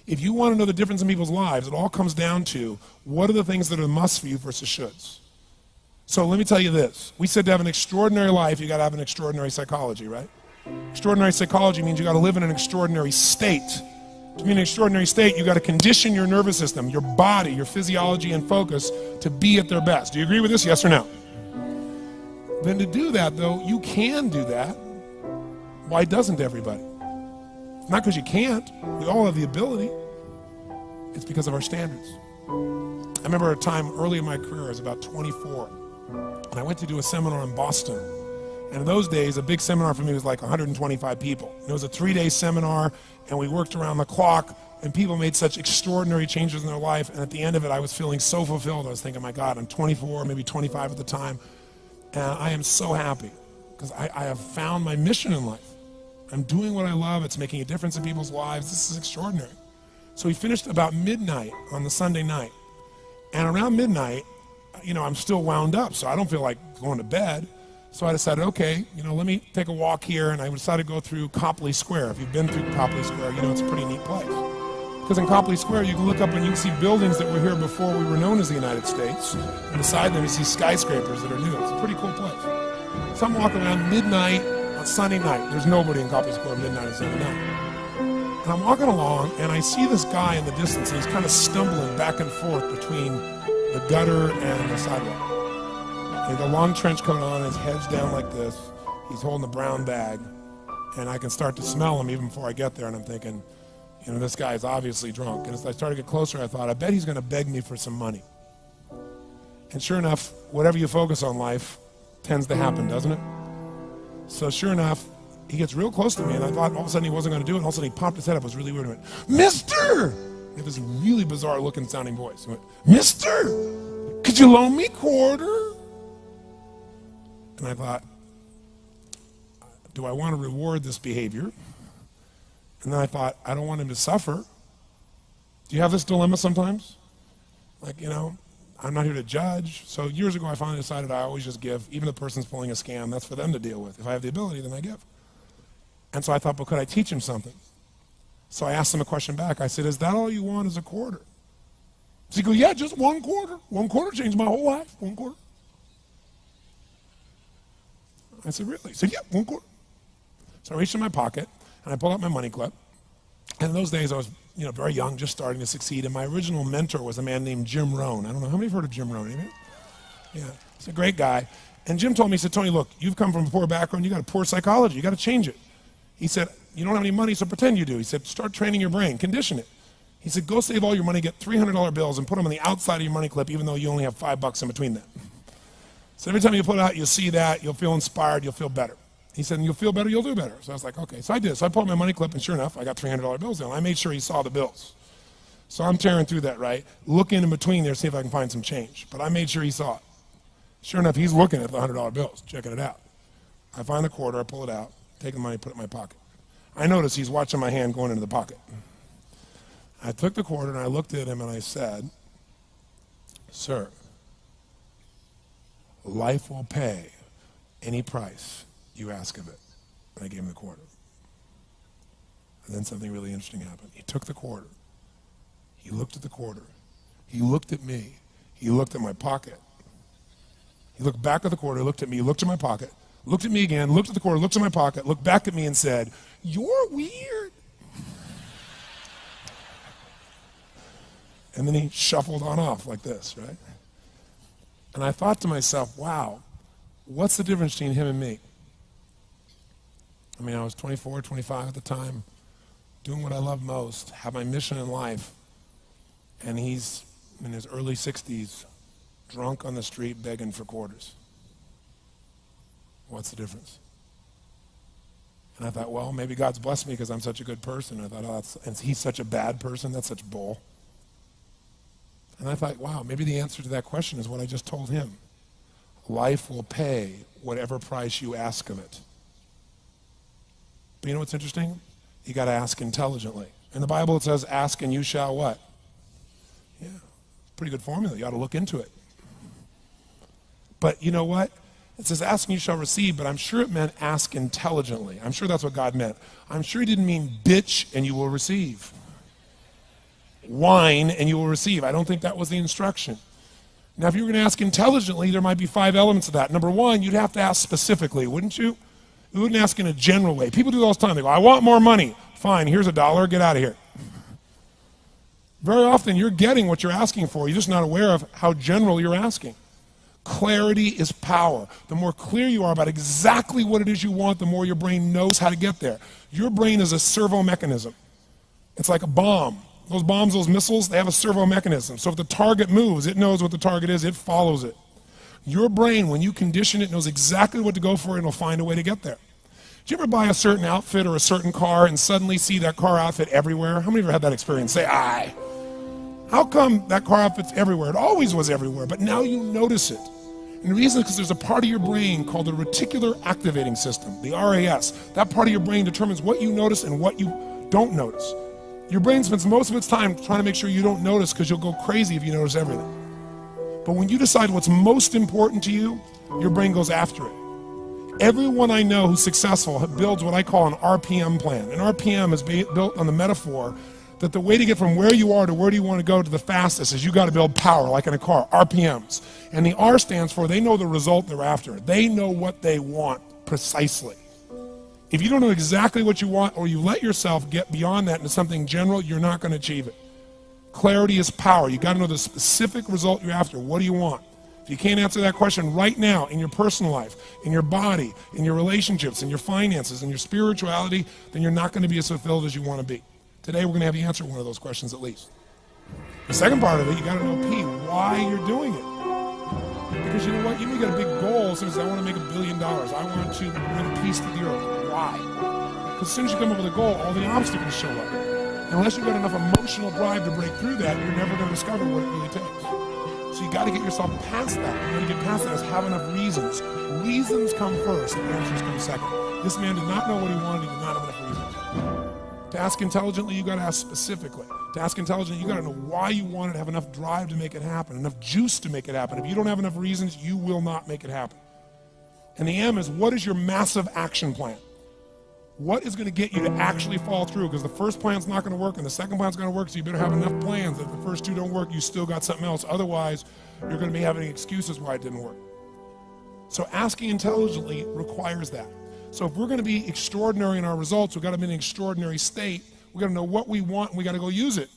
If you want to know the difference in people's lives, it all comes down to what are the things that are musts for you versus shoulds. So let me tell you this. We said to have an extraordinary life, you got to have an extraordinary psychology, right? Extraordinary psychology means you got to live in an extraordinary state. To be in an extraordinary state, you got to condition your nervous system, your body, your physiology and focus to be at their best. Do you agree with this? Yes or no? Then to do that, though, you can do that. Why doesn't everybody? It's not because you can't. We all have the ability. It's because of our standards. I remember a time early in my career, I was about 24, and I went to do a seminar in Boston. And in those days, a big seminar for me was like 125 people. And it was a 3-day seminar, and we worked around the clock, and people made such extraordinary changes in their life. And at the end of it, I was feeling so fulfilled. I was thinking, my God, I'm 24, maybe 25 at the time, and I am so happy because I have found my mission in life. I'm doing what I love. It's making a difference in people's lives. This is extraordinary. So we finished about midnight on the Sunday night. And around midnight, I'm still wound up, so I don't feel like going to bed. So I decided, okay, let me take a walk here, and I decided to go through Copley Square. If you've been through Copley Square, it's a pretty neat place. Because in Copley Square, you can look up and you can see buildings that were here before we were known as the United States. And beside them, you see skyscrapers that are new. It's a pretty cool place. So I'm walking around midnight on Sunday night. There's nobody in Copley Square midnight on Sunday night. And I'm walking along, and I see this guy in the distance, and he's kind of stumbling back and forth between the gutter and the sidewalk. He had a long trench coat on, his head's down like this. He's holding a brown bag, and I can start to smell him even before I get there, and I'm thinking, this guy is obviously drunk. And as I started to get closer, I thought, I bet he's going to beg me for some money. And sure enough, whatever you focus on life tends to happen, doesn't it? So sure enough, he gets real close to me, and I thought all of a sudden he wasn't going to do it, and all of a sudden he popped his head up. It was really weird. He went, "Mister!" He had this really bizarre looking sounding voice. He went, "Mister, could you loan me a quarter?" And I thought, do I want to reward this behavior? And then I thought, I don't want him to suffer. Do you have this dilemma sometimes? Like, I'm not here to judge. So years ago, I finally decided I always just give. Even if the person's pulling a scam, that's for them to deal with. If I have the ability, then I give. And so I thought, but could I teach him something? So I asked him a question back. I said, is that all you want is a quarter? So he goes, yeah, just 1 quarter. 1 quarter changed my whole life. 1 quarter. I said, really? He said, yeah, 1 quarter. So I reached in my pocket, and I pulled out my money clip. And in those days, I was very young, just starting to succeed. And my original mentor was a man named Jim Rohn. I don't know, how many have heard of Jim Rohn? Anybody? Yeah, he's a great guy. And Jim told me, he said, Tony, look, you've come from a poor background. You got a poor psychology. You got to change it. He said, you don't have any money, so pretend you do. He said, start training your brain, condition it. He said, go save all your money, get $300 bills, and put them on the outside of your money clip, even though you only have $5 in between them. So every time you put it out, you'll see that, you'll feel inspired, you'll feel better. He said, and you'll feel better, you'll do better. So I was like, okay. So I did. So I pulled my money clip, and sure enough, I got $300 bills in. I made sure he saw the bills. So I'm tearing through that, right? Looking in between there, see if I can find some change. But I made sure he saw it. Sure enough, he's looking at the $100 bills, checking it out. I find the quarter, I pull it out, take the money, put it in my pocket. I notice he's watching my hand going into the pocket. I took the quarter and I looked at him and I said, sir, life will pay any price you ask of it. And I gave him the quarter. And then something really interesting happened. He took the quarter. He looked at the quarter. He looked at me. He looked at my pocket. He looked back at the quarter, looked at me, looked at my pocket, looked at me again, looked at the quarter, looked at my pocket, looked back at me and said, you're weird. And then he shuffled on off like this, right? And I thought to myself, wow, what's the difference between him and me? I mean, I was 24, 25 at the time, doing what I love most, have my mission in life, and he's in his early 60s, drunk on the street begging for quarters. What's the difference? And I thought, well, maybe God's blessed me because I'm such a good person. I thought, oh, and he's such a bad person, that's such bull. And I thought, wow, maybe the answer to that question is what I just told him. Life will pay whatever price you ask of it. But you know what's interesting? You got to ask intelligently. In the Bible it says, ask and you shall what? Yeah, pretty good formula. You ought to look into it. But you know what? It says, ask and you shall receive, but I'm sure it meant ask intelligently. I'm sure that's what God meant. I'm sure he didn't mean bitch and you will receive. whine and you will receive. I don't think that was the instruction. Now, if you were going to ask intelligently, there might be 5 elements of that. Number one, you'd have to ask specifically, wouldn't you? You wouldn't ask in a general way. People do it all the time. They go, I want more money. Fine, here's $1, get out of here. Very often, you're getting what you're asking for. You're just not aware of how general you're asking. Clarity is power. The more clear you are about exactly what it is you want, the more your brain knows how to get there. Your brain is a servo mechanism. It's like a bomb. Those bombs, those missiles, they have a servo mechanism. So if the target moves, it knows what the target is, it follows it. Your brain, when you condition it, knows exactly what to go for and it'll find a way to get there. Did you ever buy a certain outfit or a certain car and suddenly see that car outfit everywhere? How many of you have had that experience? Say, aye. How come that car outfit's everywhere? It always was everywhere, but now you notice it. And the reason is because there's a part of your brain called the reticular activating system, the RAS. That part of your brain determines what you notice and what you don't notice. Your brain spends most of its time trying to make sure you don't notice because you'll go crazy if you notice everything. But when you decide what's most important to you, your brain goes after it. Everyone I know who's successful builds what I call an RPM plan. An RPM is built on the metaphor that the way to get from where you are to where do you want to go to the fastest is you got to build power, like in a car, RPMs. And the R stands for they know the result they're after. They know what they want precisely. If you don't know exactly what you want or you let yourself get beyond that into something general, you're not going to achieve it. Clarity is power. You got to know the specific result you're after. What do you want? If you can't answer that question right now in your personal life, in your body, in your relationships, in your finances, in your spirituality, then you're not going to be as fulfilled as you want to be. Today we're going to have you answer one of those questions at least. The second part of it, you got to know, P, why you're doing it. Because you know what? You may get a big goal that says, I want to make $1 billion. I want to bring peace to the earth. Why? Because as soon as you come up with a goal, all the obstacles show up. And unless you've got enough emotional drive to break through that, you're never going to discover what it really takes. So you got to get yourself past that. And when you get past that is have enough reasons. Reasons come first, the answers come second. This man did not know what he wanted, he did not have enough reasons. To ask intelligently, you got to ask specifically. To ask intelligently, you got to know why you want it, have enough drive to make it happen, enough juice to make it happen. If you don't have enough reasons, you will not make it happen. And the M is, what is your massive action plan? What is going to get you to actually follow through? Because the first plan's not going to work and the second plan's going to work, so you better have enough plans that if the first two don't work, you still got something else. Otherwise, you're going to be having excuses why it didn't work. So asking intelligently requires that. So if we're going to be extraordinary in our results, we've got to be in an extraordinary state. We've got to know what we want and we got to go use it.